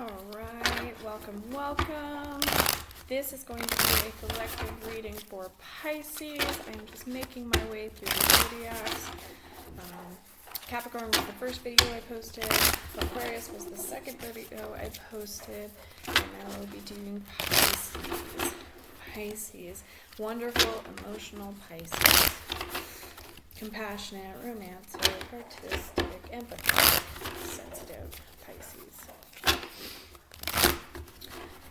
Alright, welcome. This is going to be a collective reading for Pisces. I'm just making my way through the zodiacs. Capricorn was the first video I posted. Aquarius was the second video I posted. And now we'll be doing Pisces. Pisces. Wonderful, emotional Pisces. Compassionate, romantic, artistic, empathetic, sensitive Pisces.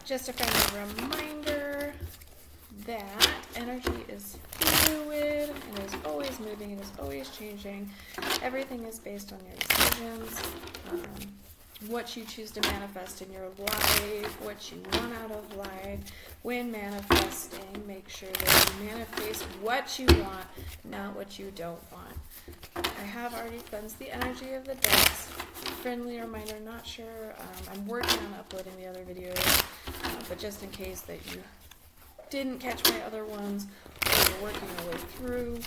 Just a friendly reminder that energy is fluid, it is always moving, it is always changing. Everything is based on your decisions, what you choose to manifest in your life, what you want out of life. When manifesting, make sure that you manifest what you want, not what you don't want. I have already cleansed the energy of the decks. Friendly reminder, not sure. I'm working on uploading the other videos, but just in case that you didn't catch my other ones or you're working your way through,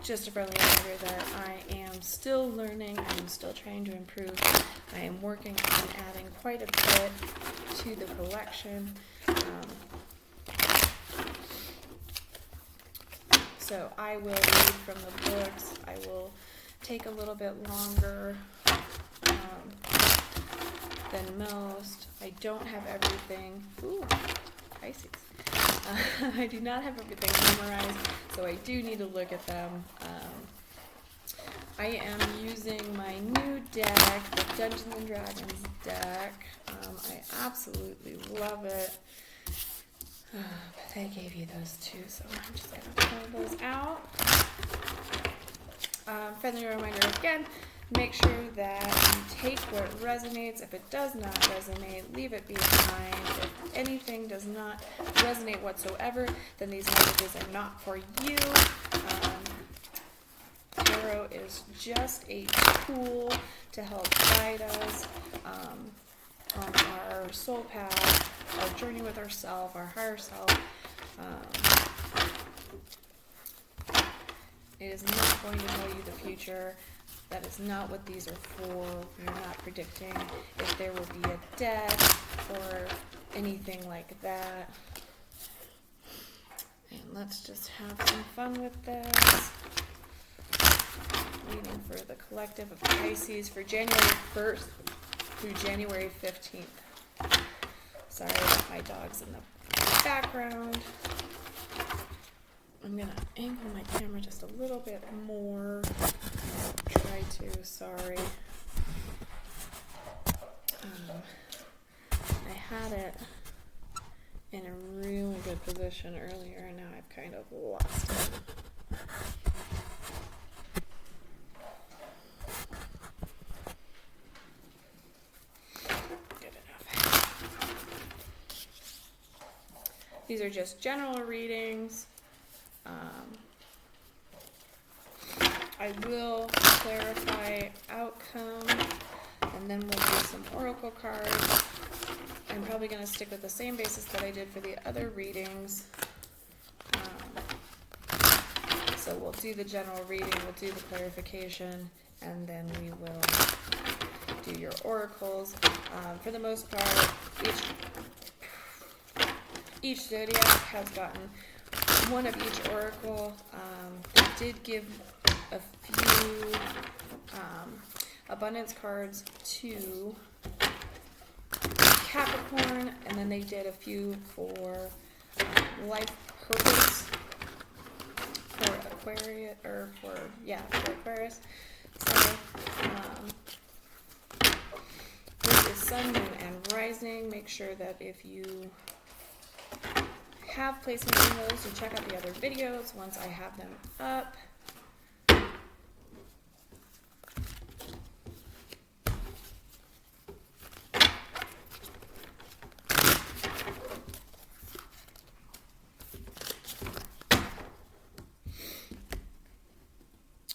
just a friendly reminder that I am still learning, I am still trying to improve. I am working on adding quite a bit to the collection. So I will read from the books. I will take a little bit longer than most. I don't have everything. Ooh, Pisces. I do not have everything memorized, so I do need to look at them. I am using my new deck, the Dungeons & Dragons deck. I absolutely love it. But they gave you those two, so I'm just going to pull those out. Friendly reminder again, make sure that you take what resonates. If it does not resonate, leave it behind. If anything does not resonate whatsoever, then these messages are not for you. Tarot is just a tool to help guide us on our soul path, our journey with ourselves, our higher self. It is not going to tell you the future. That is not what these are for. We're not predicting if there will be a death or anything like that. And let's just have some fun with this. Reading for the collective of Pisces for January 1st through January 15th. Sorry about my dogs in the background. I'm going to angle my camera just a little bit more. Try to, sorry. I had it in a really good position earlier, and now I've kind of lost it. These are just general readings. I will clarify outcome, and then we'll do some oracle cards. I'm probably going to stick with the same basis that I did for the other readings. So we'll do the general reading, we'll do the clarification, and then we will do your oracles. For the most part, each zodiac has gotten one of each oracle. They did give a few abundance cards to Capricorn, and then they did a few for life purpose for Aquarius, for Aquarius. So this is Sun, Moon, and Rising. Make sure that if you have placements in those, you check out the other videos once I have them up.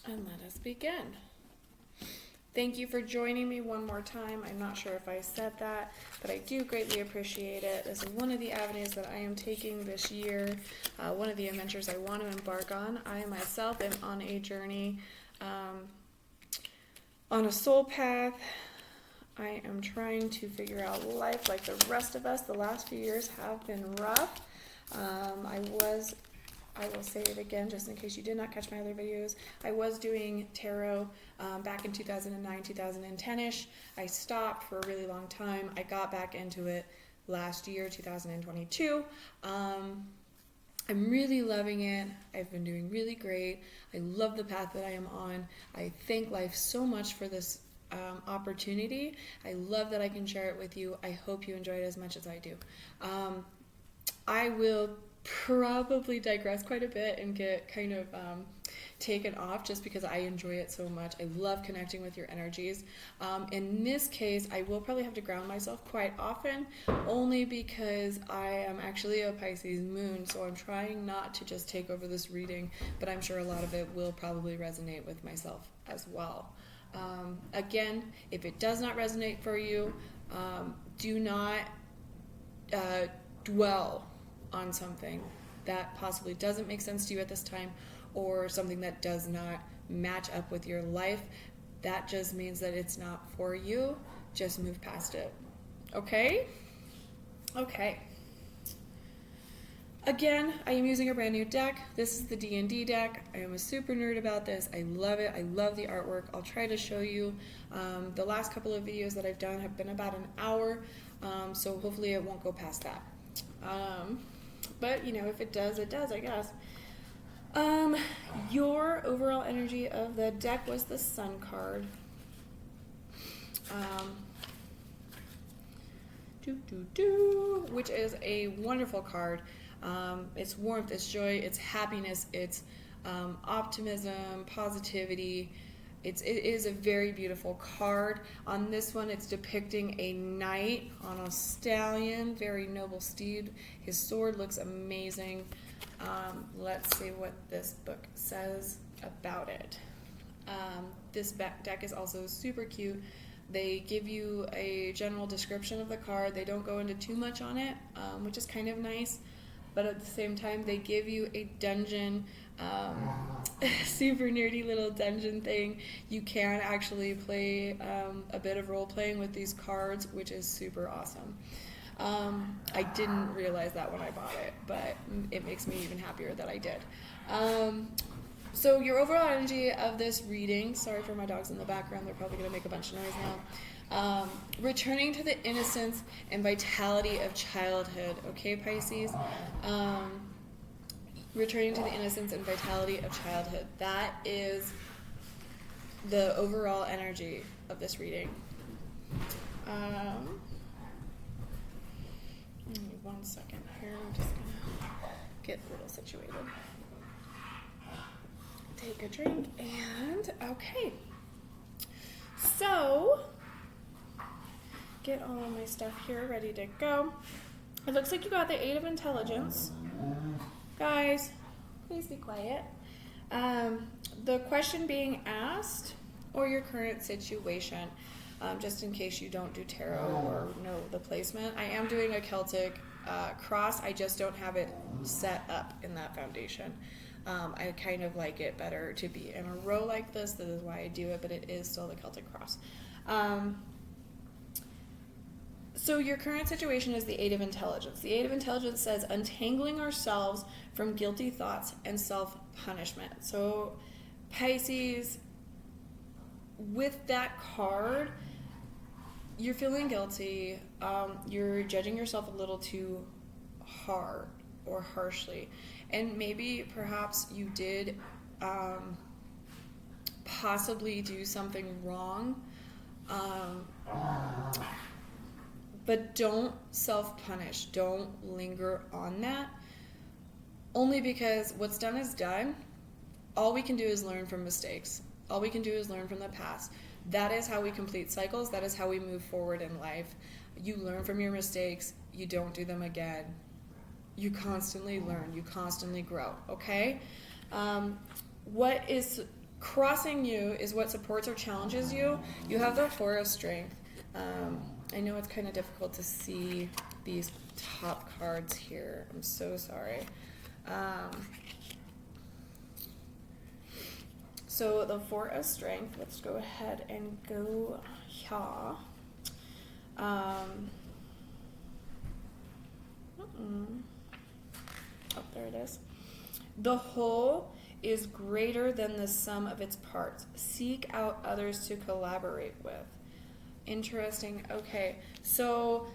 And let us begin. Thank you for joining me one more time. I'm not sure if I said that, but I do greatly appreciate it. This is one of the avenues that I am taking this year, one of the adventures I want to embark on. I myself am on a journey, on a soul path. I am trying to figure out life like the rest of us. The last few years have been rough. I will say it again just in case you did not catch my other videos. I was doing tarot back in 2009, 2010-ish. I stopped for a really long time. I got back into it last year, 2022. I'm really loving it. I've been doing really great. I love the path that I am on. I thank life so much for this opportunity. I love that I can share it with you. I hope you enjoy it as much as I do. I will probably digress quite a bit and get kind of taken off just because I enjoy it so much. I love connecting with your energies. In this case, I will probably have to ground myself quite often, only because I am actually a Pisces moon, so I'm trying not to just take over this reading, but I'm sure a lot of it will probably resonate with myself as well. Again, if it does not resonate for you, do not dwell on something that possibly doesn't make sense to you at this time, or something that does not match up with your life. That just means that it's not for you. Just move past it. Okay? Okay. Again, I am using a brand new deck. This is the D&D deck. I am a super nerd about this. I love it. I love the artwork. I'll try to show you. The last couple of videos that I've done have been about an hour, so hopefully it won't go past that. But, you know, if it does, it does, I guess. Your overall energy of the deck was the Sun card. Which is a wonderful card. It's warmth, it's joy, it's happiness, it's optimism, positivity. It is a very beautiful card. On this one, it's depicting a knight on a stallion, very noble steed. His sword looks amazing. Let's see what this book says about it. This deck is also super cute. They give you a general description of the card. They don't go into too much on it, which is kind of nice. But at the same time, they give you a dungeon, super nerdy little dungeon thing. You can actually play a bit of role-playing with these cards, which is super awesome. I didn't realize that when I bought it, but it makes me even happier that I did. So your overall energy of this reading, sorry for my dogs in the background, they're probably going to make a bunch of noise now. Returning to the innocence and vitality of childhood, okay, Pisces? Returning to the innocence and vitality of childhood. That is the overall energy of this reading. Give me 1 second here. I'm just going to get a little situated. Take a drink and, okay. So, get all of my stuff here ready to go. It looks like you got the 8 of Intelligence. Guys, please be quiet. The question being asked, or your current situation, just in case you don't do tarot or know the placement. I am doing a Celtic cross. I just don't have it set up in that foundation. I kind of like it better to be in a row like this. This is why I do it, but it is still the Celtic cross. So your current situation is the 8 of Intelligence. The 8 of Intelligence says untangling ourselves from guilty thoughts and self-punishment. So Pisces, with that card, you're feeling guilty. You're judging yourself a little too hard or harshly. And maybe perhaps you did possibly do something wrong. But don't self-punish. Don't linger on that. Only because what's done is done. All we can do is learn from mistakes. All we can do is learn from the past. That is how we complete cycles. That is how we move forward in life. You learn from your mistakes. You don't do them again. You constantly learn. You constantly grow. Okay? What is crossing you is what supports or challenges you. You have the 4 of Strength. I know it's kind of difficult to see these top cards here. I'm so sorry. So the 4 of Strength, let's go ahead and go here. Oh, there it is. The whole is greater than the sum of its parts. Seek out others to collaborate with. Interesting. Okay, so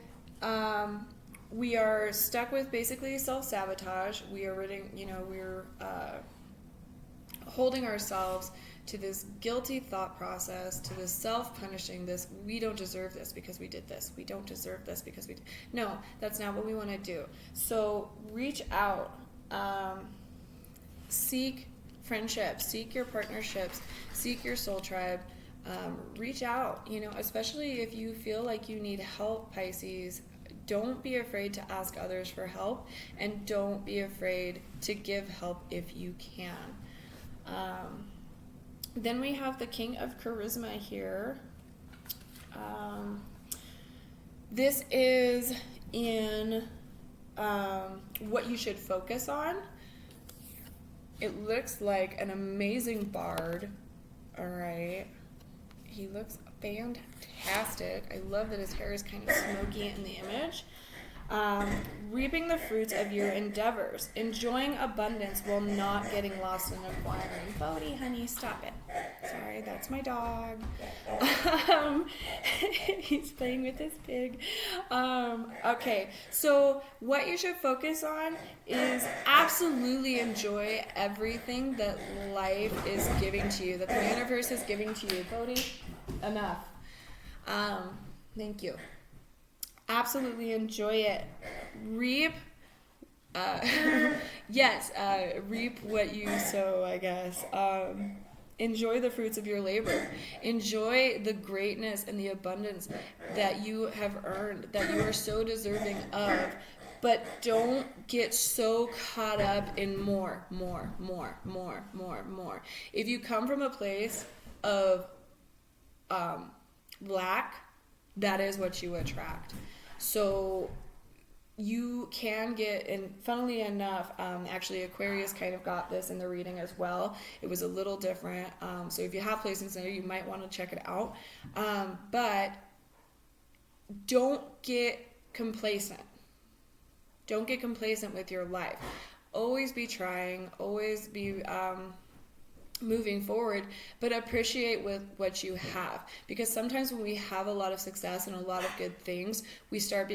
we are stuck with basically self-sabotage. We are we're holding ourselves to this guilty thought process, to this self-punishing, this we don't deserve this because we did this, we don't deserve this because we did. No, that's not what we want to do. So reach out, seek friendships, seek your partnerships, seek your soul tribe. Reach out, especially if you feel like you need help, Pisces. Don't be afraid to ask others for help, and don't be afraid to give help if you can. Then we have the King of Charisma here. This is in what you should focus on. It looks like an amazing bard. All right. He looks fantastic. I love that his hair is kind of smoky in the image. Reaping the fruits of your endeavors. Enjoying abundance while not getting lost in acquiring. Bodhi, honey, stop it. Sorry, that's my dog. He's playing with his pig. Okay, so what you should focus on is absolutely enjoy everything that life is giving to you, that the universe is giving to you. Bodhi, enough. Thank you. Absolutely enjoy it. Reap, reap what you sow, I guess. Enjoy the fruits of your labor. Enjoy the greatness and the abundance that you have earned, that you are so deserving of. But don't get so caught up in more. If you come from a place of lack, that is what you attract. So you can get, and funnily enough, actually Aquarius kind of got this in the reading as well. It was a little different. So if you have placements there, you might want to check it out. But don't get complacent. Don't get complacent with your life. Always be trying, always be moving forward, but appreciate with what you have, because sometimes when we have a lot of success and a lot of good things, we start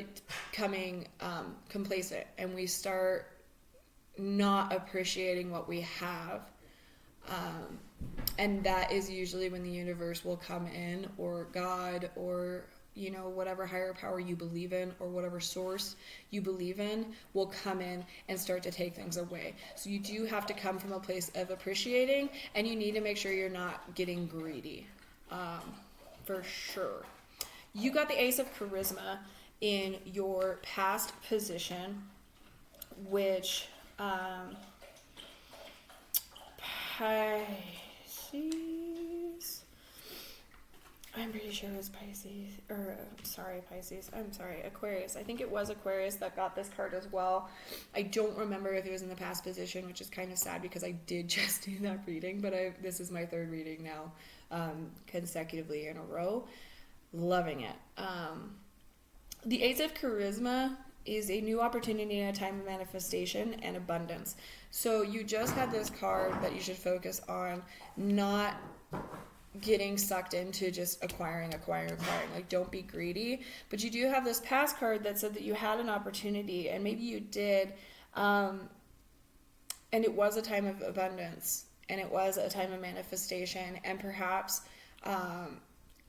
becoming complacent, and we start not appreciating what we have, and that is usually when the universe will come in, or God, or whatever higher power you believe in, or whatever source you believe in, will come in and start to take things away. So you do have to come from a place of appreciating, and you need to make sure you're not getting greedy, for sure. You got the Ace of Charisma in your past position, which Pisces, I'm pretty sure it was Pisces, Aquarius. I think it was Aquarius that got this card as well. I don't remember if it was in the past position, which is kind of sad because I did just do that reading, but this is my third reading now, consecutively in a row. Loving it. The Ace of Charisma is a new opportunity in a time of manifestation and abundance. So you just had this card that you should focus on, not getting sucked into just acquiring. Like, don't be greedy. But you do have this past card that said that you had an opportunity, and maybe you did, and it was a time of abundance, and it was a time of manifestation, and perhaps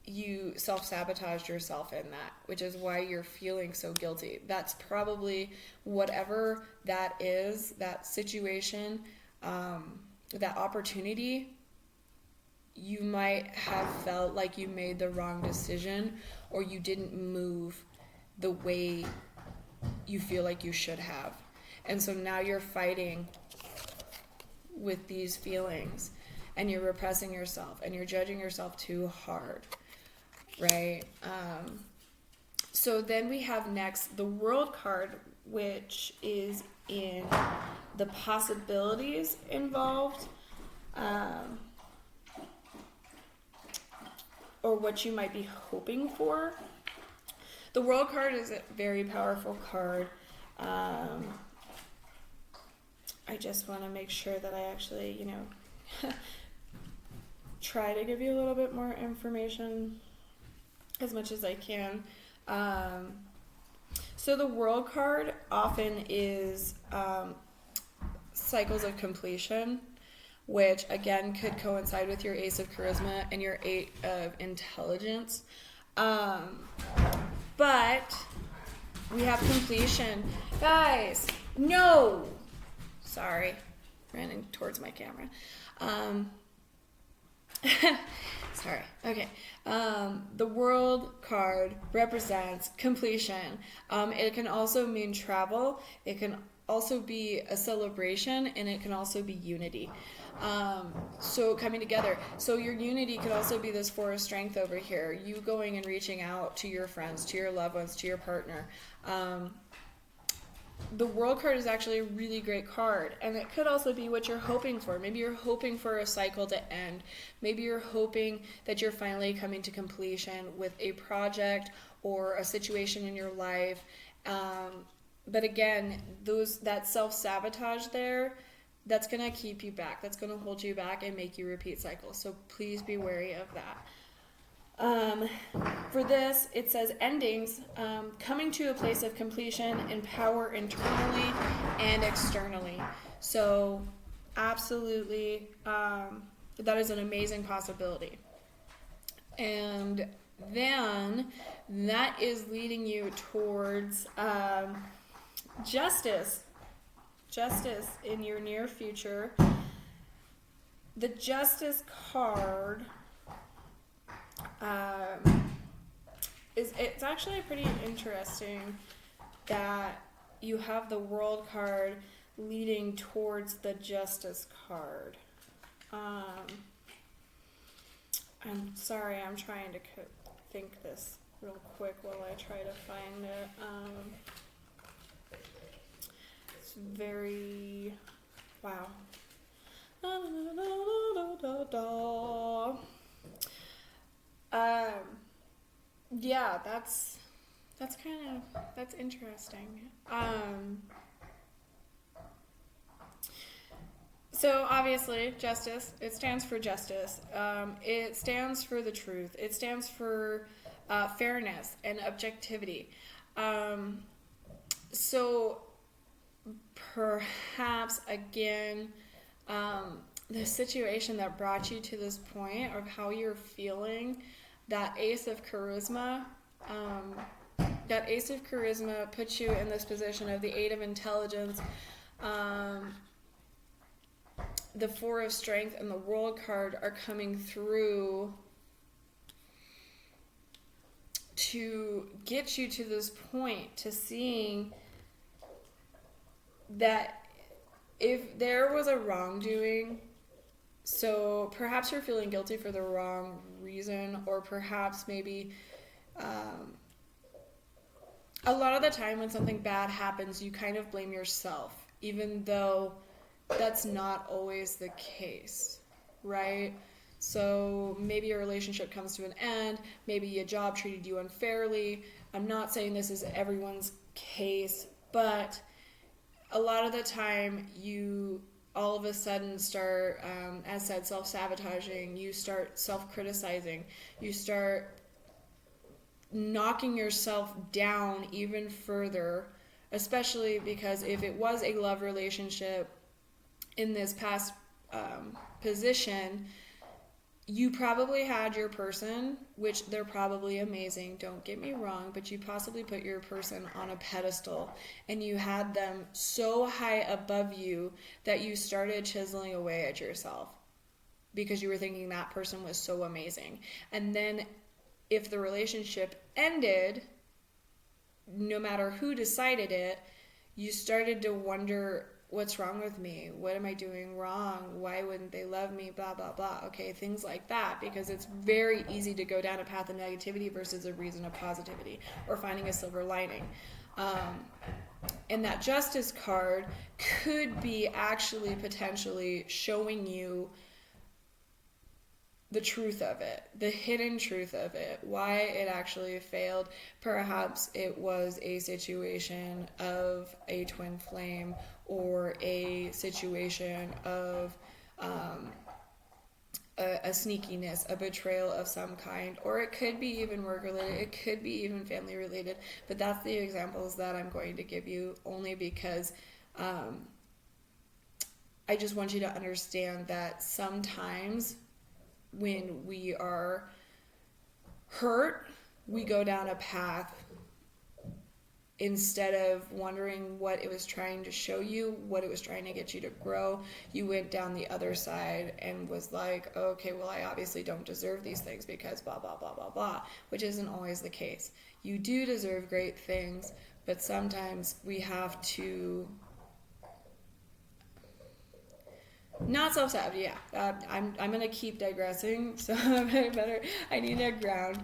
you self-sabotaged yourself in that, which is why you're feeling so guilty. That's probably whatever that is, that situation, that opportunity. You might have felt like you made the wrong decision, or you didn't move the way you feel like you should have. And so now you're fighting with these feelings, and you're repressing yourself, and you're judging yourself too hard, right? So then we have next the World card, which is in the possibilities involved, or what you might be hoping for. The World card is a very powerful card. I just want to make sure that I actually, try to give you a little bit more information as much as I can. So the World card often is cycles of completion, which again could coincide with your Ace of Charisma and your 8 of Intelligence. But we have completion. Guys, no! Sorry, running towards my camera. Sorry. Okay. The World card represents completion. It can also mean travel. It can also be a celebration, and it can also be unity. So coming together. So your unity could also be this 4 of Strength over here. You going and reaching out to your friends, to your loved ones, to your partner. The World card is actually a really great card, and it could also be what you're hoping for. Maybe you're hoping for a cycle to end. Maybe you're hoping that you're finally coming to completion with a project or a situation in your life. But again, that self-sabotage there, that's going to keep you back. That's going to hold you back and make you repeat cycles. So please be wary of that. For this, it says endings, coming to a place of completion in power internally and externally. So absolutely, that is an amazing possibility. And then that is leading you towards justice in your near future. The Justice card it's actually pretty interesting that you have the World card leading towards the Justice card. I'm sorry, I'm trying to think this real quick while I try to find it. It's very, wow. Yeah, that's interesting. So obviously, justice, it stands for justice. It stands for the truth. It stands for fairness and objectivity. So perhaps, again, the situation that brought you to this point of how you're feeling, that Ace of Charisma, puts you in this position of the 8 of Intelligence, the 4 of Strength, and the World card are coming through to get you to this point, to seeing that if there was a wrongdoing, so perhaps you're feeling guilty for the wrong reason, or perhaps maybe a lot of the time when something bad happens, you kind of blame yourself, even though that's not always the case, right? So maybe a relationship comes to an end, maybe a job treated you unfairly. I'm not saying this is everyone's case, but a lot of the time you all of a sudden start, as said, self-sabotaging, you start self-criticizing, you start knocking yourself down even further, especially because if it was a love relationship in this past position, you probably had your person, which they're probably amazing, don't get me wrong, but you possibly put your person on a pedestal and you had them so high above you that you started chiseling away at yourself because you were thinking that person was so amazing. And then if the relationship ended, no matter who decided it, you started to wonder, what's wrong with me? What am I doing wrong? Why wouldn't they love me? Blah, blah, blah. Okay, things like that, because it's very easy to go down a path of negativity versus a reason of positivity or finding a silver lining. And that Justice card could be actually potentially showing you the truth of it, the hidden truth of it, why it actually failed. Perhaps it was a situation of a twin flame, or a situation of a sneakiness, a betrayal of some kind, or it could be even work related, it could be even family related. But that's the examples that I'm going to give you, only because I just want you to understand that sometimes when we are hurt, we go down a path, instead of wondering what it was trying to show you, what it was trying to get you to grow. You went down the other side and was like, okay, well, I obviously don't deserve these things because blah, blah, blah, blah, blah, which isn't always the case. You do deserve great things, but sometimes we have to not self-sabotage. Yeah, I'm going to keep digressing, so I need to ground.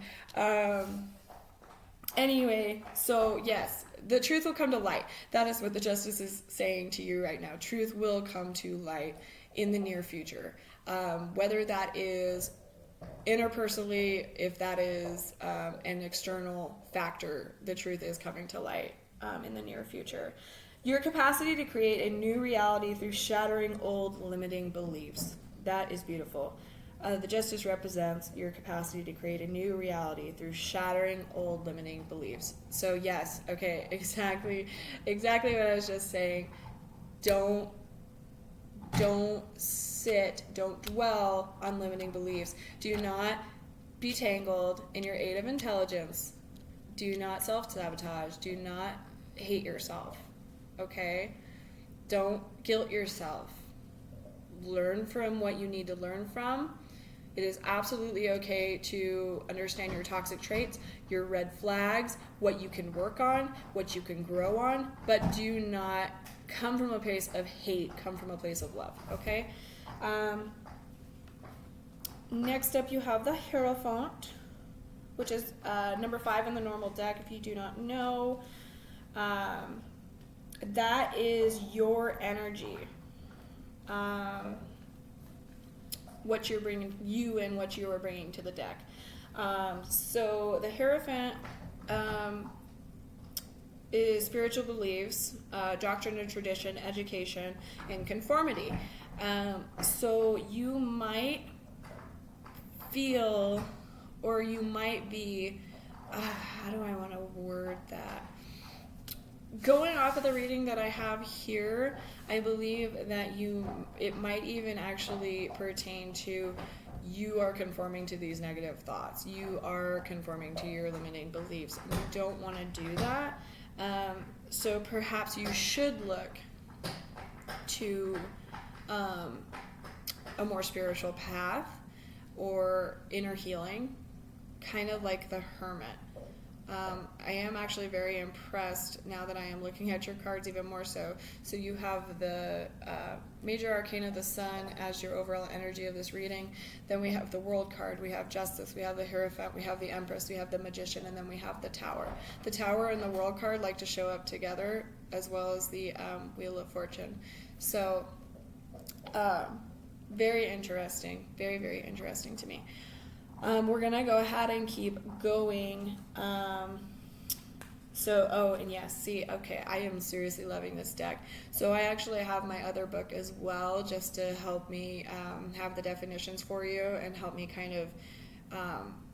Anyway, so yes, the truth will come to light. That is what the Justice is saying to you right now. Truth will come to light in the near future. Whether that is interpersonally, if that is an external factor, the truth is coming to light in the near future. Your capacity to create a new reality through shattering old limiting beliefs. That is beautiful. The Justice represents your capacity to create a new reality through shattering old limiting beliefs. So yes, okay, exactly what I was just saying. Don't dwell on limiting beliefs. Do not be tangled in your 8 of intelligence. Do not self-sabotage. Do not hate yourself, okay? Don't guilt yourself. Learn from what you need to learn from. It is absolutely okay to understand your toxic traits, your red flags, what you can work on, what you can grow on, but do not come from a place of hate, come from a place of love, okay? Next up, you have the Hierophant, which is number 5 in the normal deck, if you do not know. That is your energy. What you're bringing, you and what you are bringing to the deck. So the Hierophant is spiritual beliefs, doctrine and tradition, education, and conformity. So you might feel, or you might be, how do I want to word that? Going off of the reading that I have here, I believe that it might even actually pertain to you are conforming to these negative thoughts. You are conforming to your limiting beliefs. You don't want to do that. So perhaps you should look to a more spiritual path or inner healing, kind of like the Hermit. I am actually very impressed now that I am looking at your cards even more so. So you have the Major Arcana of the Sun as your overall energy of this reading. Then we have the World card, we have Justice, we have the Hierophant, we have the Empress, we have the Magician, and then we have the Tower. The Tower and the World card like to show up together, as well as the Wheel of Fortune. So very interesting, very, very interesting to me. We're going to go ahead and keep going. And yes, see, okay, I am seriously loving this deck. So I actually have my other book as well, just to help me have the definitions for you and help me kind of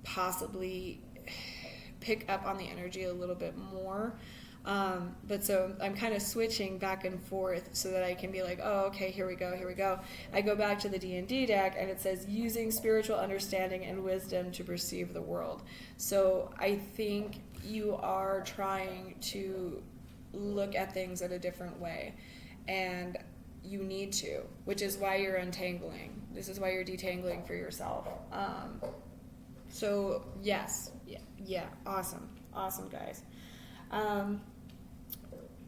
possibly pick up on the energy a little bit more. But so I'm kind of switching back and forth so that I can be like, oh, okay, here we go. I go back to the D&D deck and it says using spiritual understanding and wisdom to perceive the world. So I think you are trying to look at things in a different way, and you need to, which is why you're untangling. This is why you're detangling for yourself. So yes, yeah, awesome, guys.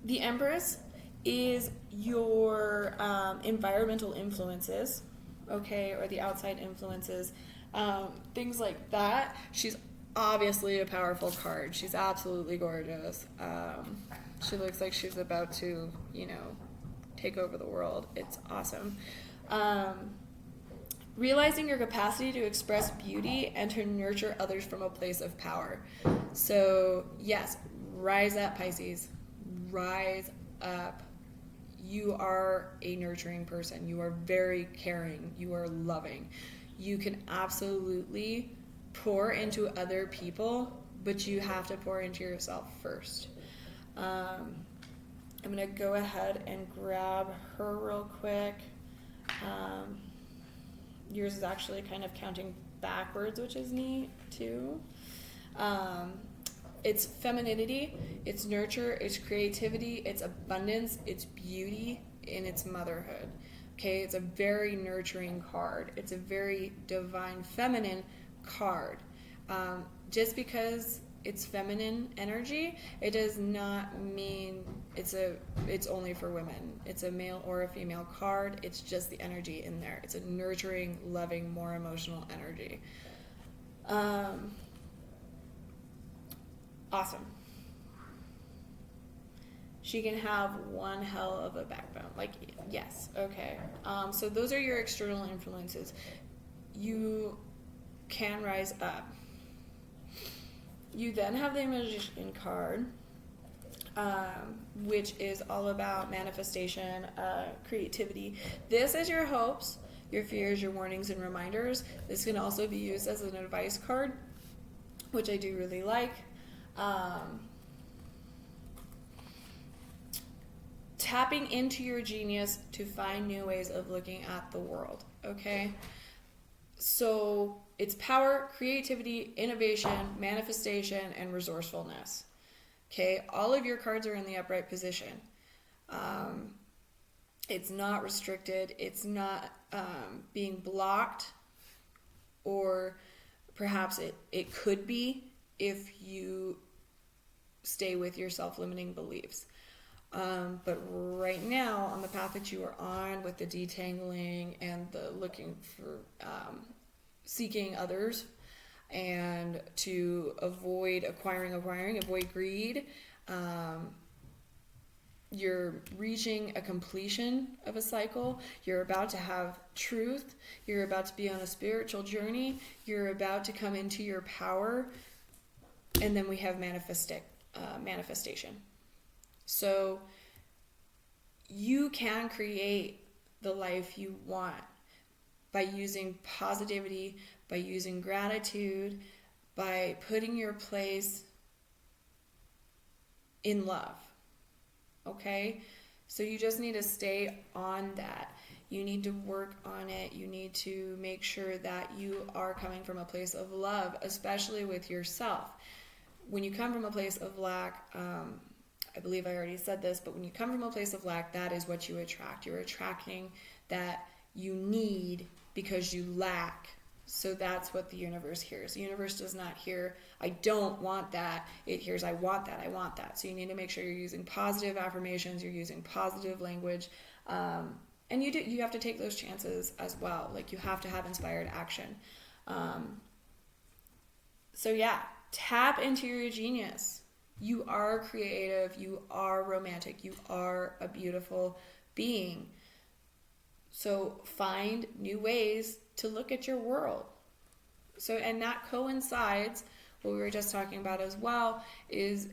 The Empress is your environmental influences, okay, or the outside influences, things like that. She's obviously a powerful card. She's absolutely gorgeous. She looks like she's about to, take over the world. It's awesome. realizing your capacity to express beauty and to nurture others from a place of power. So, yes, rise up, Pisces. Rise up. You are a nurturing person. You are very caring. You are loving. You can absolutely pour into other people, but you have to pour into yourself first. I'm going to go ahead and grab her real quick. Yours is actually kind of counting backwards, which is neat too. It's femininity, it's nurture, it's creativity, it's abundance, it's beauty, and it's motherhood. Okay, it's a very nurturing card. It's a very divine feminine card. Just because it's feminine energy, it does not mean it's only for women. It's a male or a female card. It's just the energy in there. It's a nurturing, loving, more emotional energy. Awesome. She can have one hell of a backbone. Like, yes, okay. So those are your external influences. You can rise up. You then have the Magician card, which is all about manifestation, creativity. This is your hopes, your fears, your warnings, and reminders. This can also be used as an advice card, which I do really like. Tapping into your genius to find new ways of looking at the world, okay? So it's power, creativity, innovation, manifestation, and resourcefulness. Okay, all of your cards are in the upright position. It's not restricted. It's not being blocked, or perhaps it could be if you stay with your self-limiting beliefs. But right now, on the path that you are on with the detangling and the looking for seeking others, and to avoid avoid greed, you're reaching a completion of a cycle. You're about to have truth. You're about to be on a spiritual journey. You're about to come into your power. And then we have manifestation. So you can create the life you want by using positivity, by using gratitude, by putting your place in love. Okay? So you just need to stay on that. You need to work on it. You need to make sure that you are coming from a place of love, especially with yourself. When you come from a place of lack, I believe I already said this, but when you come from a place of lack, that is what you attract. You're attracting that you need because you lack. So that's what the universe hears. The universe does not hear, I don't want that. It hears, I want that, I want that. So you need to make sure you're using positive affirmations, you're using positive language. And you have to take those chances as well. Like, you have to have inspired action. So yeah, tap into your genius. You are creative, you are romantic, you are a beautiful being. So find new ways to look at your world. So, and that coincides, what we were just talking about as well, is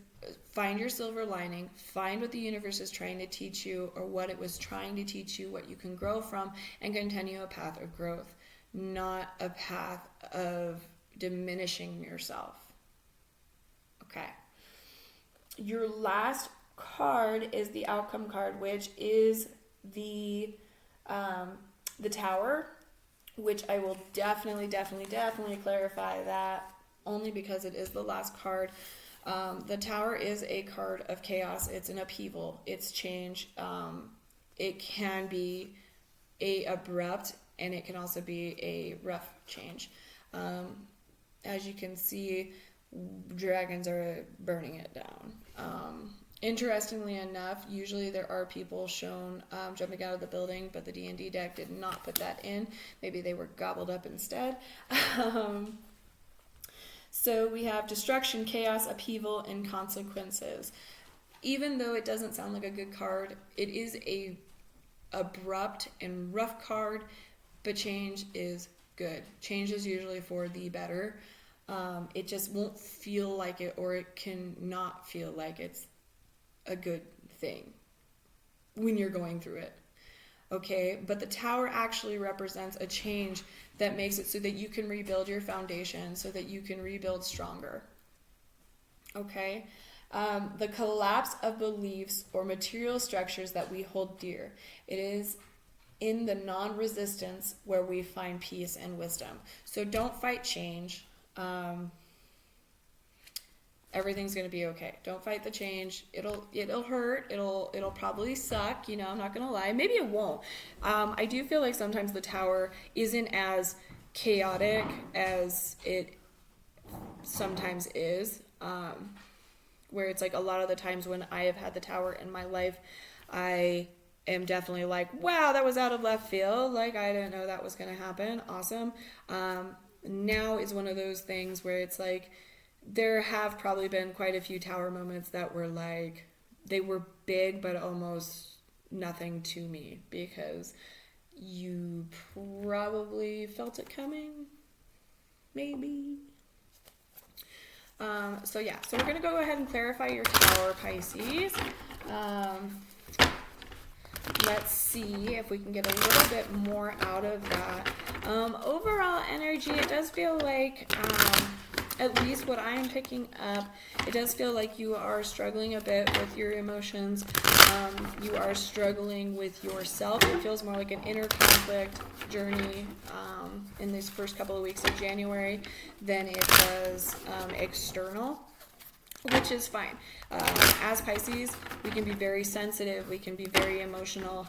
find your silver lining, find what the universe is trying to teach you, or what it was trying to teach you, what you can grow from, and continue a path of growth, not a path of diminishing yourself. Okay. Your last card is the outcome card, which is the Tower, which I will definitely clarify that, only because it is the last card. The Tower is a card of chaos. It's an upheaval. It's change. It can be abrupt, and it can also be a rough change. As you can see, dragons are burning it down. Interestingly enough, usually there are people shown jumping out of the building, but the D&D deck did not put that in. Maybe they were gobbled up instead. So we have destruction, chaos, upheaval, and consequences. Even though it doesn't sound like a good card, it is a abrupt and rough card, but change is good. Change is usually for the better. It just won't feel like it, or it can not feel like it's a good thing when you're going through it. Okay, but the Tower actually represents a change that makes it so that you can rebuild your foundation, so that you can rebuild stronger. Okay, the collapse of beliefs or material structures that we hold dear. It is in the non-resistance where we find peace and wisdom. So don't fight change. Everything's going to be okay. Don't fight the change. It'll hurt. It'll probably suck. You know, I'm not going to lie. Maybe it won't. I do feel like sometimes the Tower isn't as chaotic as it sometimes is. Where it's like a lot of the times when I have had the Tower in my life, I am definitely like, wow, that was out of left field. Like, I didn't know that was going to happen. Awesome. Now is one of those things where it's like, there have probably been quite a few Tower moments that were like, they were big, but almost nothing to me, because you probably felt it coming, maybe. So we're going to go ahead and clarify your Tower, Pisces. Let's see if we can get a little bit more out of that. Overall energy, it does feel like, at least what I am picking up, it does feel like you are struggling a bit with your emotions. You are struggling with yourself. It feels more like an inner conflict journey in these first couple of weeks of January than it does external, which is fine. As Pisces, we can be very sensitive. We can be very emotional.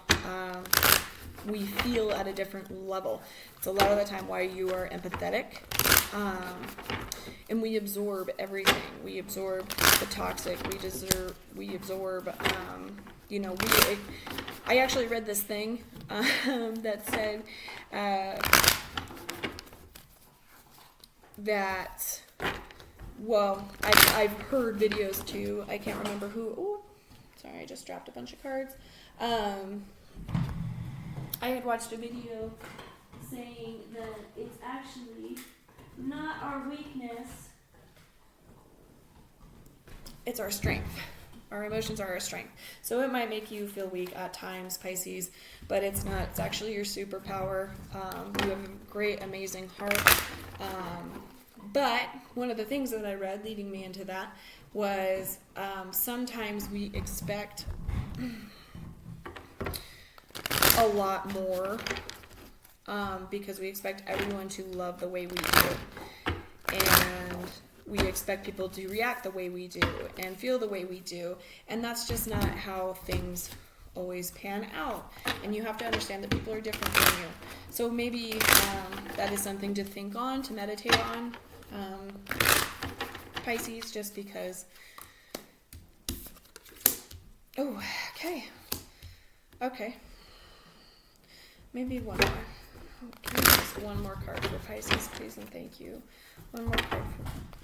We feel at a different level. It's a lot of the time why you are empathetic. And we absorb everything. We absorb the toxic. We absorb, I actually read this thing that said that, well, I've heard videos too. I can't remember who. Oh, sorry, I just dropped a bunch of cards. I had watched a video saying that it's actually not our weakness, it's our strength. Our emotions are our strength. So it might make you feel weak at times, Pisces, but it's not. It's actually your superpower. You have a great, amazing heart. But one of the things that I read leading me into that was sometimes we expect a lot more because we expect everyone to love the way we do. And we expect people to react the way we do and feel the way we do. And that's just not how things always pan out. And you have to understand that people are different from you. So maybe that is something to think on, to meditate on, Pisces, just because. Oh, okay. Maybe one more. Give me just one more card for Pisces, please, and thank you. One more card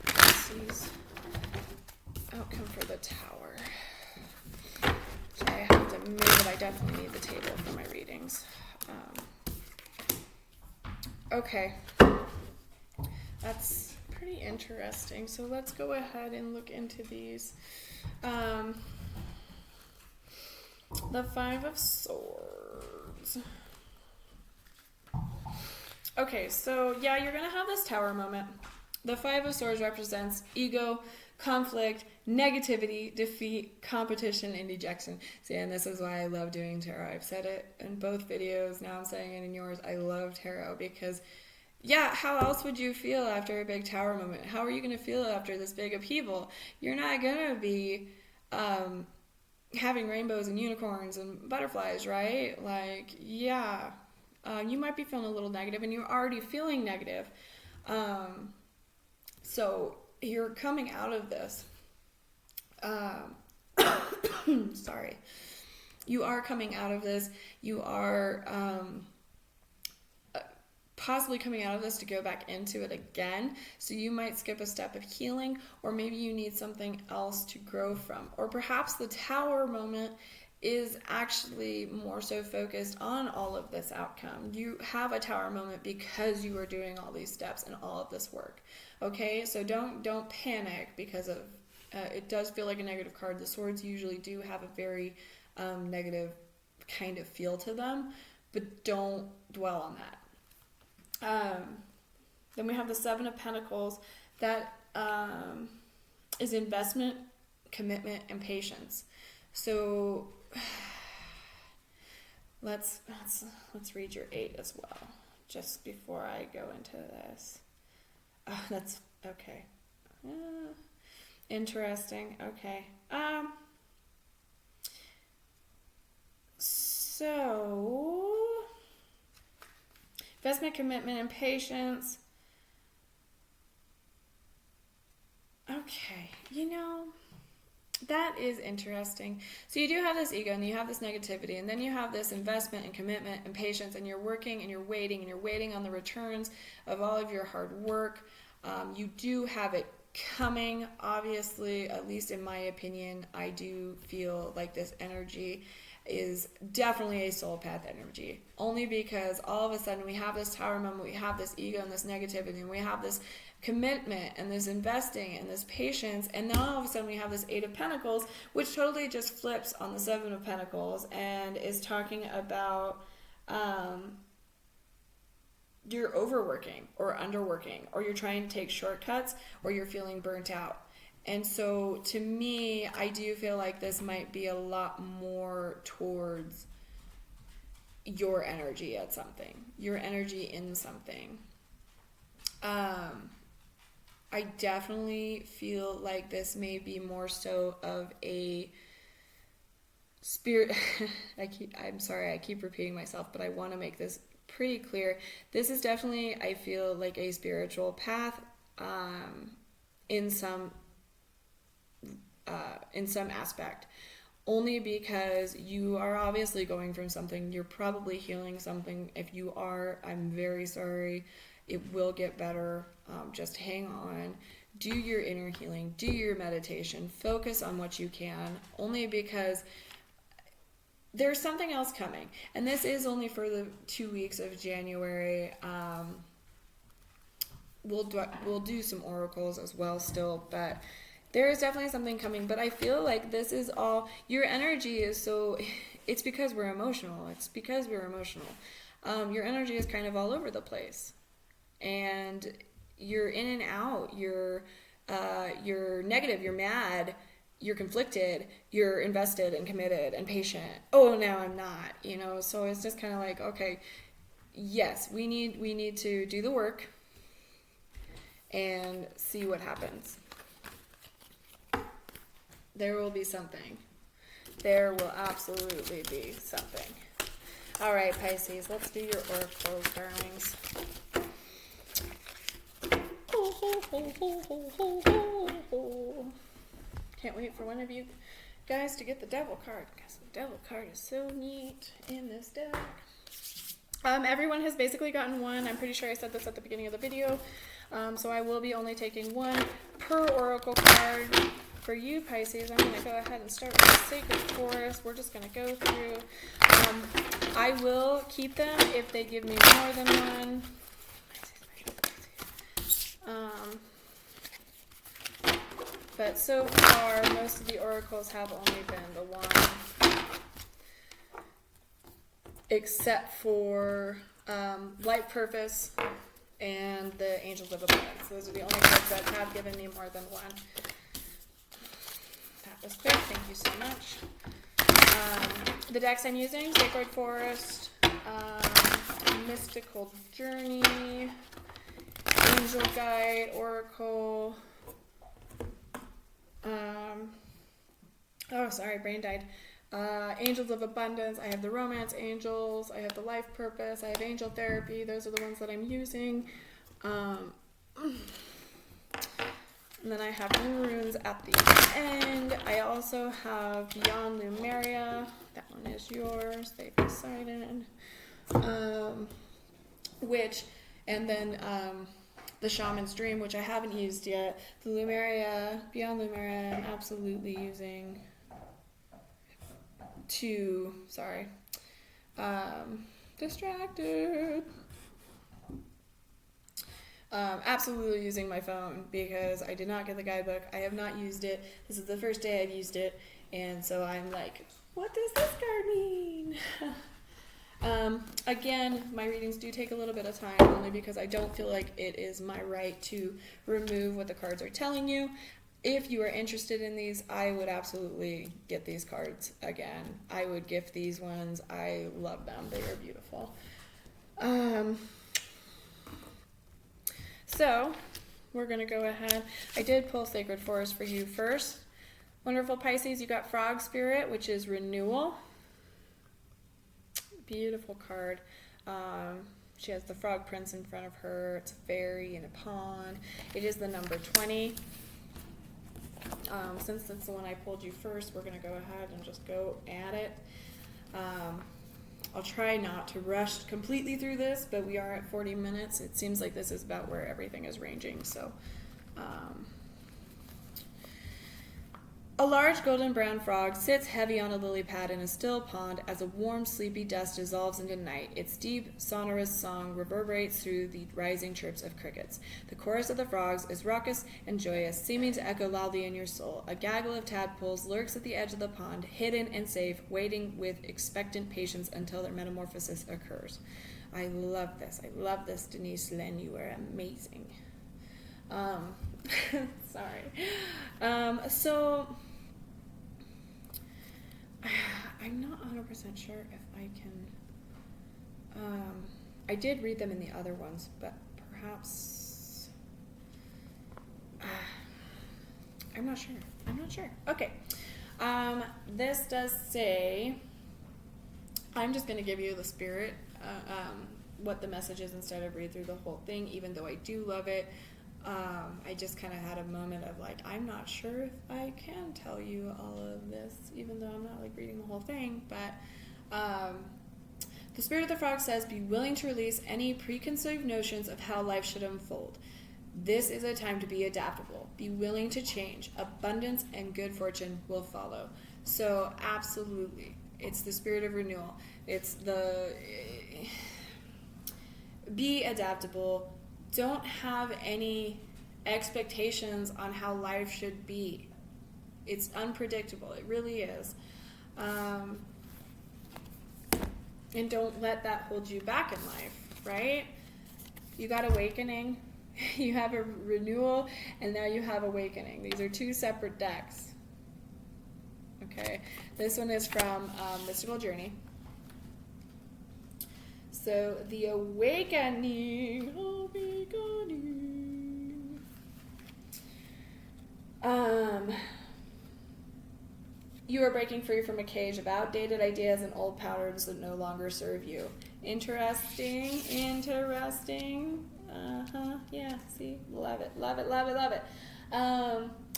for Pisces. Outcome for the Tower. Sorry, I have to move it. I definitely need the table for my readings. Okay. That's pretty interesting. So let's go ahead and look into these. The Five of Swords. Okay, so yeah, you're going to have this Tower moment. The Five of Swords represents ego, conflict, negativity, defeat, competition, and dejection. See, and this is why I love doing tarot. I've said it in both videos. Now I'm saying it in yours. I love tarot because, yeah, how else would you feel after a big Tower moment? How are you going to feel after this big upheaval? You're not going to be having rainbows and unicorns and butterflies, right? Like, yeah. You might be feeling a little negative, and you're already feeling negative. So you're coming out of this. Sorry. You are coming out of this. You are possibly coming out of this to go back into it again. So you might skip a step of healing, or maybe you need something else to grow from. Or perhaps the Tower moment is actually more so focused on all of this outcome. You have a tower moment because you are doing all these steps and all of this work. Okay, so don't panic because of it does feel like a negative card. The swords usually do have a very negative kind of feel to them, but don't dwell on that. Then we have the Seven of Pentacles. That is investment, commitment, and patience. So let's read your 8 as well, just before I go into this. That's okay. Interesting. Okay. So investment, commitment, and patience. Okay, that is interesting. So you do have this ego and you have this negativity, and then you have this investment and commitment and patience, and you're working and you're waiting on the returns of all of your hard work. You do have it coming, obviously, at least in my opinion. I do feel like this energy is definitely a soul path energy, only because all of a sudden we have this tower moment, we have this ego and this negativity, and we have this commitment and this investing and this patience, and now all of a sudden we have this 8 of Pentacles, which totally just flips on the 7 of Pentacles and is talking about you're overworking or underworking, or you're trying to take shortcuts, or you're feeling burnt out. And so to me, I do feel like this might be a lot more towards your energy at something, your energy in something. I definitely feel like this may be more so of a spirit. I'm sorry, I keep repeating myself, but I want to make this pretty clear. This is definitely, I feel like, a spiritual path in some aspect, only because you are obviously going from something. You're probably healing something. If you are, I'm very sorry. It will get better. Just hang on. Do your inner healing. Do your meditation. Focus on what you can, only because there's something else coming. And this is only for the 2 weeks of January. We'll do some oracles as well still, but there is definitely something coming. But I feel like this is all, your energy is so, it's because we're emotional. Your energy is kind of all over the place. And you're in and out. You're negative, you're mad, you're conflicted, you're invested and committed and patient. Oh, now I'm not, so it's just kind of like, okay, yes, we need to do the work and see what happens. There will be something. There will absolutely be something. All right, Pisces, let's do your oracles, darlings. Can't wait for one of you guys to get the devil card, because the devil card is so neat in this deck. Everyone has basically gotten one. I'm pretty sure I said this at the beginning of the video. So I will be only taking one per oracle card. For you, Pisces, I'm going to go ahead and start with the Sacred Forest. We're just going to go through. I will keep them if they give me more than one. But so far, most of the oracles have only been the one, except for Light Purpose and the Angels of Abundance. Those are the only cards that have given me more than one. That was quick. Thank you so much. The decks I'm using: Sacred Forest, Mystical Journey, Angel Guide, Oracle. Brain died. Angels of Abundance. I have the Romance Angels. I have the Life Purpose. I have Angel Therapy. Those are the ones that I'm using. And then I have New Runes at the end. I also have Beyond Lumeria. That one is yours. They've decided. And then the Shaman's Dream, which I haven't used yet. The Lumeria, Beyond Lumeria, I'm absolutely using. Distracted. Absolutely using my phone because I did not get the guidebook. I have not used it. This is the first day I've used it, and so I'm like, what does this card mean? Again, my readings do take a little bit of time, only because I don't feel like it is my right to remove what the cards are telling you. If you are interested in these, I would absolutely get these cards again. I would gift these ones. I love them. They are beautiful. So we're going to go ahead. I did pull Sacred Forest for you first. Wonderful Pisces, you got Frog Spirit, which is renewal. Beautiful card. She has the frog prince in front of her. It's a fairy in a pond. It is the number 20. Since that's the one I pulled you first, we're going to go ahead and just go at it. I'll try not to rush completely through this, but we are at 40 minutes. It seems like this is about where everything is ranging. So, a large golden brown frog sits heavy on a lily pad in a still pond as a warm, sleepy dust dissolves into night. Its deep, sonorous song reverberates through the rising chirps of crickets. The chorus of the frogs is raucous and joyous, seeming to echo loudly in your soul. A gaggle of tadpoles lurks at the edge of the pond, hidden and safe, waiting with expectant patience until their metamorphosis occurs. I love this. I love this, Denise Lynn. You are amazing. Sorry. So I'm not 100% sure if I can. I did read them in the other ones, but perhaps I'm not sure. Okay. This does say, I'm just going to give you the spirit, what the message is instead of read through the whole thing, even though I do love it. I just kind of had a moment of like, I'm not sure if I can tell you all of this, even though I'm not like reading the whole thing. But the spirit of the frog says, be willing to release any preconceived notions of how life should unfold. This is a time to be adaptable. Be willing to change. Abundance and good fortune will follow. So absolutely, it's the spirit of renewal. It's the be adaptable. Don't have any expectations on how life should be. It's unpredictable. It really is. And don't let that hold you back in life, right? You got awakening, you have a renewal, and now you have awakening. These are two separate decks. Okay, this one is from Mystical Journey. So the awakening. You are breaking free from a cage of outdated ideas and old patterns that no longer serve you. Interesting. Yeah, see? Love it.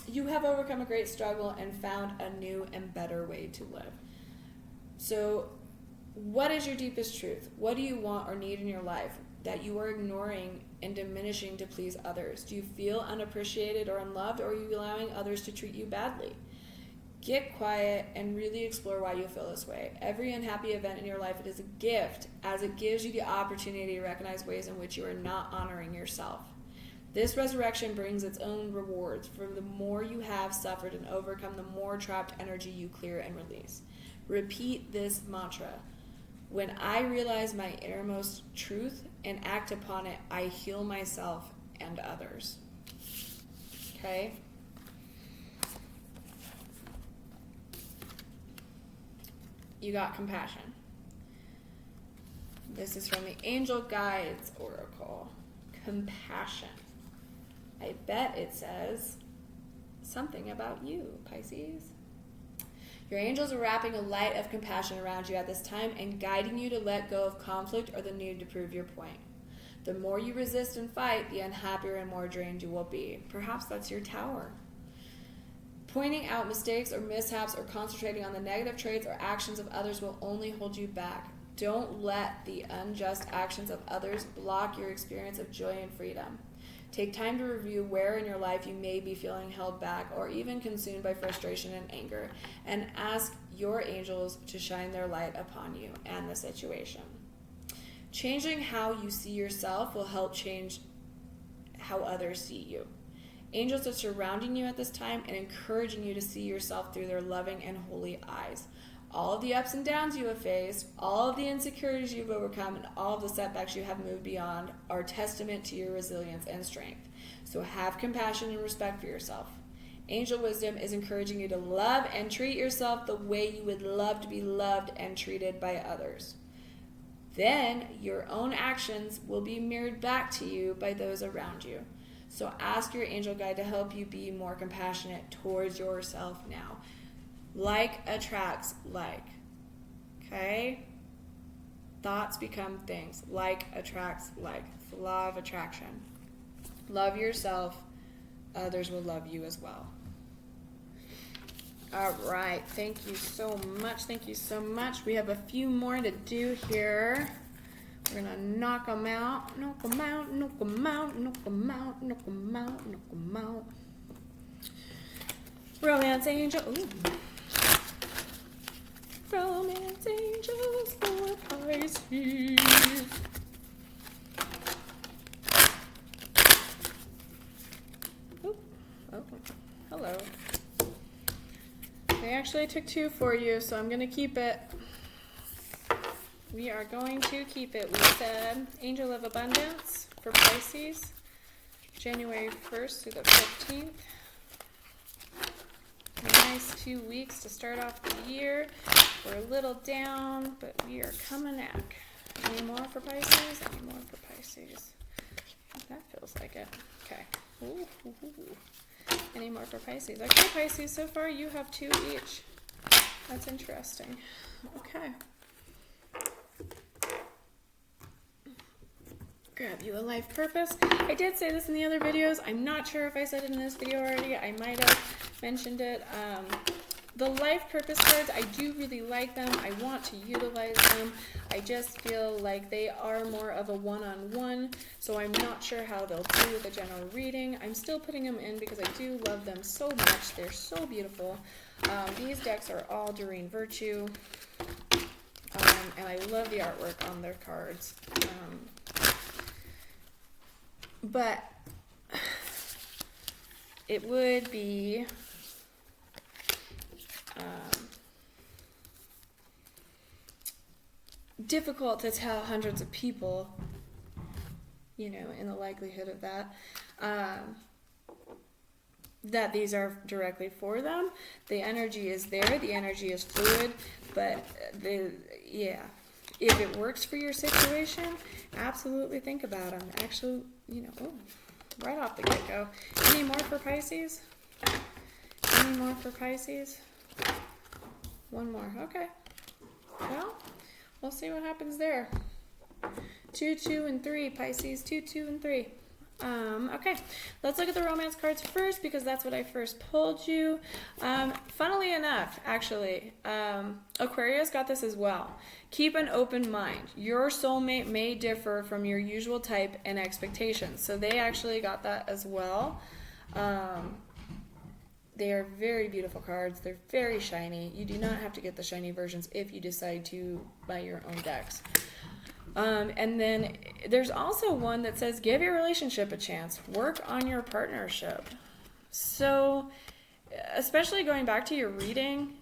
You have overcome a great struggle and found a new and better way to live. So, what is your deepest truth? What do you want or need in your life that you are ignoring and diminishing to please others? Do you feel unappreciated or unloved, or are you allowing others to treat you badly? Get quiet and really explore why you feel this way. Every unhappy event in your life, it is a gift, as it gives you the opportunity to recognize ways in which you are not honoring yourself. This resurrection brings its own rewards, for the more you have suffered and overcome, the more trapped energy you clear and release. Repeat this mantra. When I realize my innermost truth and act upon it, I heal myself and others. Okay? You got compassion. This is from the Angel Guides Oracle. Compassion. I bet it says something about you, Pisces. Your angels are wrapping a light of compassion around you at this time and guiding you to let go of conflict or the need to prove your point. The more you resist and fight, the unhappier and more drained you will be. Perhaps that's your tower. Pointing out mistakes or mishaps or concentrating on the negative traits or actions of others will only hold you back. Don't let the unjust actions of others block your experience of joy and freedom. Take time to review where in your life you may be feeling held back or even consumed by frustration and anger, and ask your angels to shine their light upon you and the situation. Changing how you see yourself will help change how others see you. Angels are surrounding you at this time and encouraging you to see yourself through their loving and holy eyes. All of the ups and downs you have faced, all of the insecurities you've overcome, and all of the setbacks you have moved beyond are testament to your resilience and strength. So have compassion and respect for yourself. Angel wisdom is encouraging you to love and treat yourself the way you would love to be loved and treated by others. Then your own actions will be mirrored back to you by those around you. So ask your angel guide to help you be more compassionate towards yourself now. Like attracts like. Okay? Thoughts become things. Like attracts like. It's the law of attraction. Love yourself. Others will love you as well. All right. Thank you so much. Thank you so much. We have a few more to do here. We're going to knock them out. Knock them out. Knock them out. Knock them out. Knock them out. Knock them out. Romance angel. Ooh. Romance angels for Pisces. Ooh. Oh, hello. I actually took 2 for you, so I'm going to keep it. We are going to keep it. We said Angel of Abundance for Pisces, January 1st through the 15th. Nice 2 weeks to start off the year. We're a little down, but we are coming back. Any more for Pisces? Any more for Pisces? That feels like it. Okay. Ooh, ooh, ooh. Any more for Pisces? Okay, Pisces, so far you have 2 each. That's interesting. Okay. Grab you a life purpose. I did say this in the other videos. I'm not sure if I said it in this video already. I might have mentioned it. The life purpose cards, I do really like them. I want to utilize them. I just feel like they are more of a one-on-one, so I'm not sure how they'll do with a general reading. I'm still putting them in because I do love them so much. They're so beautiful. These decks are all Doreen Virtue, and I love the artwork on their cards. But it would be difficult to tell hundreds of people, in the likelihood of that, that these are directly for them. The energy is there, the energy is fluid, but if it works for your situation, absolutely think about them. Actually, right off the get-go. Any more for Pisces? Any more for Pisces? One more. Okay. Well, we'll see what happens there. 2, 2, and 3, Pisces. 2, 2, and 3. Okay, let's look at the romance cards first because that's what I first pulled you. Funnily enough, actually, Aquarius got this as well. Keep an open mind. Your soulmate may differ from your usual type and expectations. So they actually got that as well. They are very beautiful cards. They're very shiny. You do not have to get the shiny versions if you decide to buy your own decks. And then there's also one that says, give your relationship a chance. Work on your partnership. So, especially going back to your reading,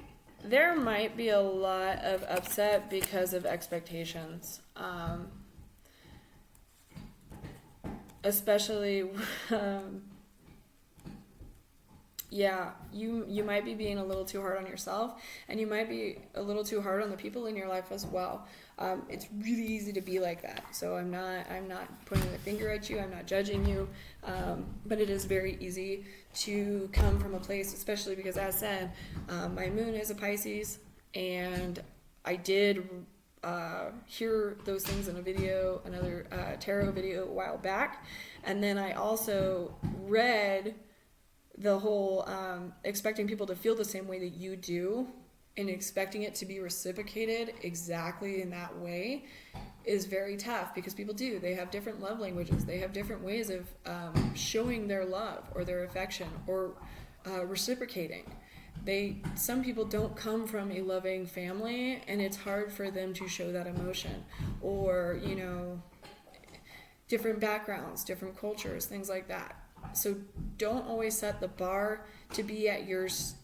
there might be a lot of upset because of expectations. Especially, you might be being a little too hard on yourself, and you might be a little too hard on the people in your life as well. It's really easy to be like that. So I'm not pointing the finger at you. I'm not judging you. But it is very easy to come from a place, especially because, as said, my moon is a Pisces, and I did hear those things in a video, another tarot video a while back, and then I also read the whole expecting people to feel the same way that you do and expecting it to be reciprocated exactly in that way is very tough because people do. They have different love languages. They have different ways of showing their love or their affection or reciprocating. Some people don't come from a loving family, and it's hard for them to show that emotion, or different backgrounds, different cultures, things like that. So don't always set the bar to be at yours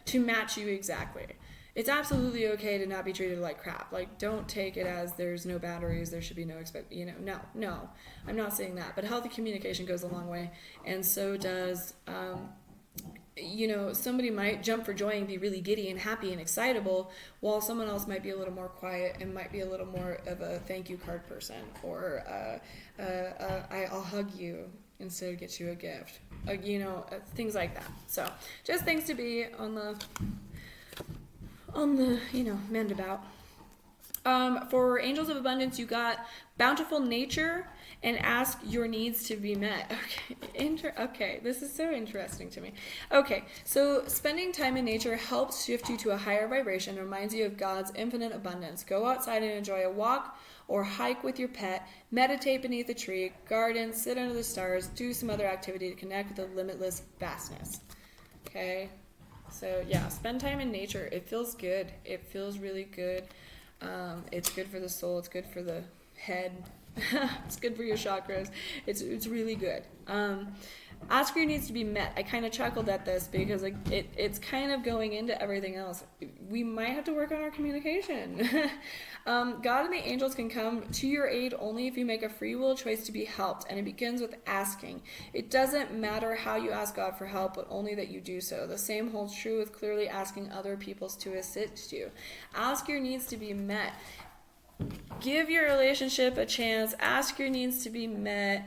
to match you exactly. It's absolutely okay to not be treated like crap. Like, don't take it as there's no boundaries, there should be no no, I'm not saying that. But healthy communication goes a long way, and so does somebody might jump for joy and be really giddy and happy and excitable, while someone else might be a little more quiet and might be a little more of a thank you card person, or I'll hug you instead of get you a gift, things like that. So just things to be on the mend about. For Angels of Abundance, you got bountiful nature and ask your needs to be met. Okay, this is so interesting to me. Okay, so spending time in nature helps shift you to a higher vibration, reminds you of God's infinite abundance. Go outside and enjoy a walk or hike with your pet, meditate beneath a tree, garden, sit under the stars, do some other activity to connect with the limitless vastness. Okay, so yeah, spend time in nature. It feels good. It feels really good. It's good for the soul. It's good for the head. It's good for your chakras. It's really good. Ask your needs to be met. I kind of chuckled at this because it's kind of going into everything else. We might have to work on our communication. God and the angels can come to your aid only if you make a free will choice to be helped, and it begins with asking. It doesn't matter how you ask God for help, but only that you do so. The same holds true with clearly asking other people to assist you. Ask your needs to be met. Give your relationship a chance. Ask your needs to be met.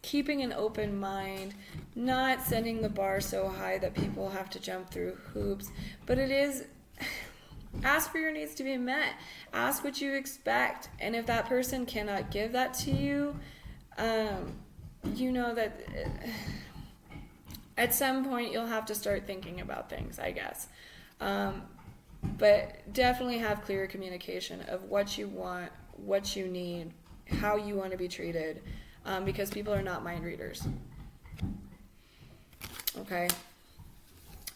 Keeping an open mind, not setting the bar so high that people have to jump through hoops. But it is, ask for your needs to be met. Ask what you expect. And if that person cannot give that to you, that at some point you'll have to start thinking about things, I guess. But definitely have clear communication of what you want, what you need, how you want to be treated, because people are not mind readers. Okay.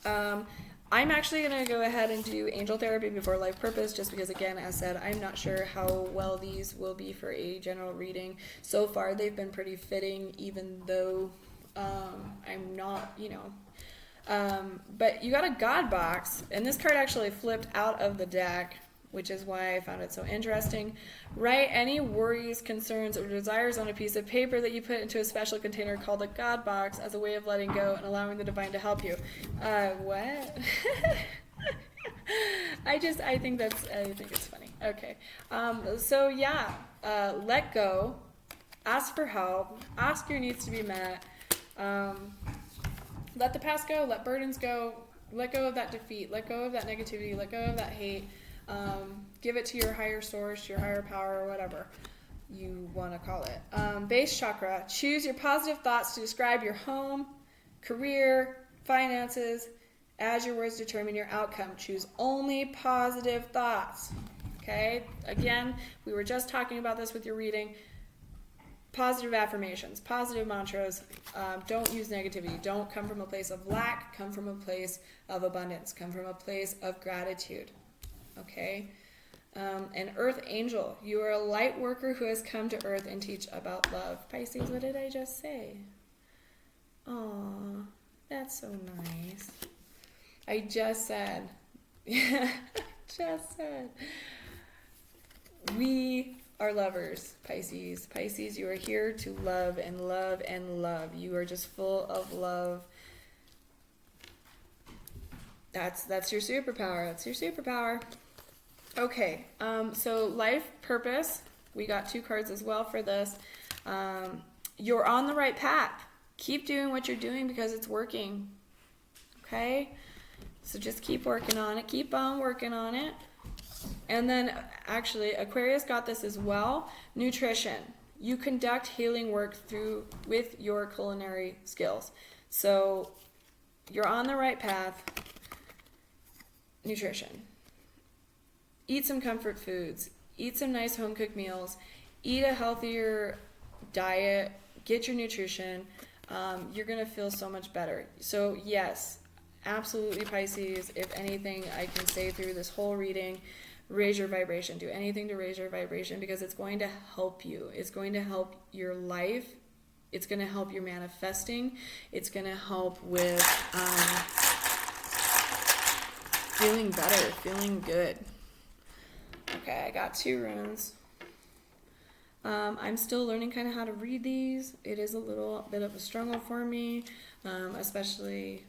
I'm actually going to go ahead and do angel therapy before life purpose, just because, again, as said, I'm not sure how well these will be for a general reading. So far, they've been pretty fitting, even though I'm not, but you got a God box, and this card actually flipped out of the deck, which is why I found it so interesting. Write any worries, concerns, or desires on a piece of paper that you put into a special container called a God box as a way of letting go and allowing the divine to help you. What? I think it's funny. Okay. Let go, ask for help, ask your needs to be met. Let the past go, let burdens go, let go of that defeat, let go of that negativity, let go of that hate. Give it to your higher source, your higher power, or whatever you want to call it. Base chakra. Choose your positive thoughts to describe your home, career, finances, as your words determine your outcome. Choose only positive thoughts. Okay? Again, we were just talking about this with your reading. Positive affirmations, positive mantras. Don't use negativity. Don't come from a place of lack. Come from a place of abundance. Come from a place of gratitude. Okay? An earth angel. You are a light worker who has come to earth and teach about love. Pisces, what did I just say? Aw, that's so nice. I just said, we are lovers, Pisces. Pisces, you are here to love and love and love. You are just full of love. That's your superpower. That's your superpower. Okay, so life purpose. We got 2 cards as well for this. You're on the right path. Keep doing what you're doing because it's working. Okay? So just keep working on it. Keep on working on it. And then, actually, Aquarius got this as well. Nutrition. You conduct healing work with your culinary skills. So you're on the right path. Nutrition. Eat some comfort foods. eat some nice home cooked meals, eat a healthier diet, get your nutrition. You're going to feel so much better. So yes, absolutely, Pisces. If anything I can say through this whole reading, raise your vibration. Do anything to raise your vibration, because it's going to help you. It's going to help your life. It's going to help your manifesting. It's going to help with feeling better, feeling good. Okay, I got 2 runes. I'm still learning kind of how to read these. It is a little bit of a struggle for me, especially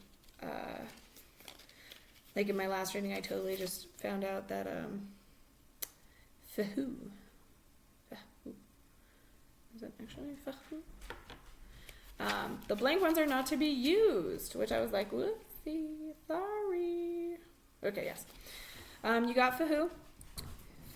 like in my last reading, I totally just found out that fahu. Is it actually fahu? The blank ones are not to be used, which I was like, whoopsie, sorry. Okay, yes. You got fahu.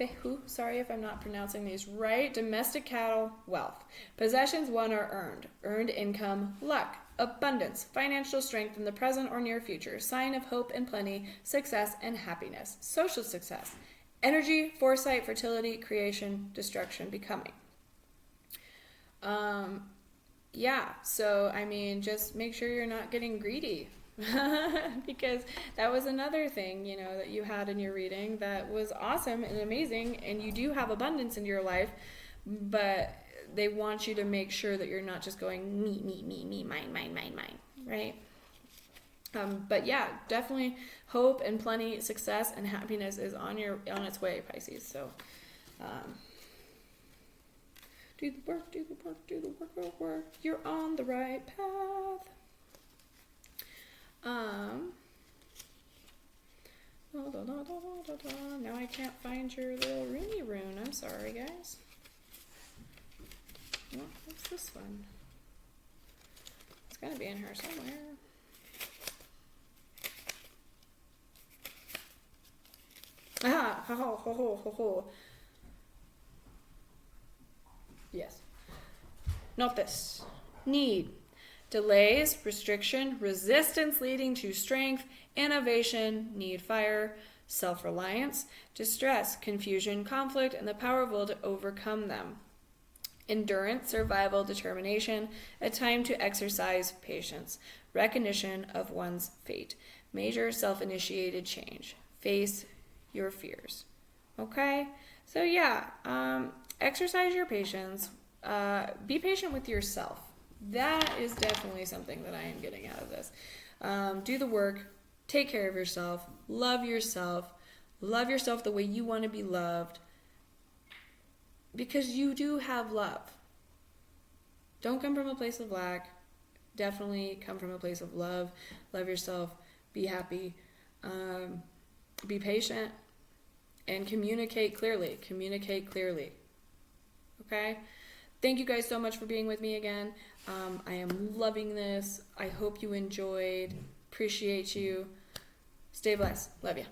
Fehu, sorry if I'm not pronouncing these right. Domestic cattle, wealth. Possessions won or earned. Earned income, luck. Abundance, financial strength in the present or near future. Sign of hope and plenty, success and happiness. Social success. Energy, foresight, fertility, creation, destruction, becoming. Yeah, so I mean, just make sure you're not getting greedy. Because that was another thing, you know, that you had in your reading that was awesome and amazing, and you do have abundance in your life, but they want you to make sure that you're not just going me, mine, right? But yeah, definitely hope and plenty, success and happiness is on its way, Pisces. So do the work. You're on the right path. Now I can't find your little Rooney rune. I'm sorry, guys. What's this one? It's gotta be in here somewhere. Ah, ho. Yes. Not this. Need. Delays, restriction, resistance leading to strength, innovation, need fire, self-reliance, distress, confusion, conflict, and the power of will to overcome them. Endurance, survival, determination, a time to exercise patience, recognition of one's fate, major self-initiated change, face your fears. Okay? So yeah, exercise your patience, be patient with yourself. That is definitely something that I am getting out of this. Do the work, take care of yourself, love yourself the way you want to be loved, because you do have love. Don't come from a place of lack. Definitely come from a place of love. Love yourself, be happy, be patient, and communicate clearly. Okay? Thank you guys so much for being with me again. I am loving this. I hope you enjoyed. Appreciate you. Stay blessed. Love ya.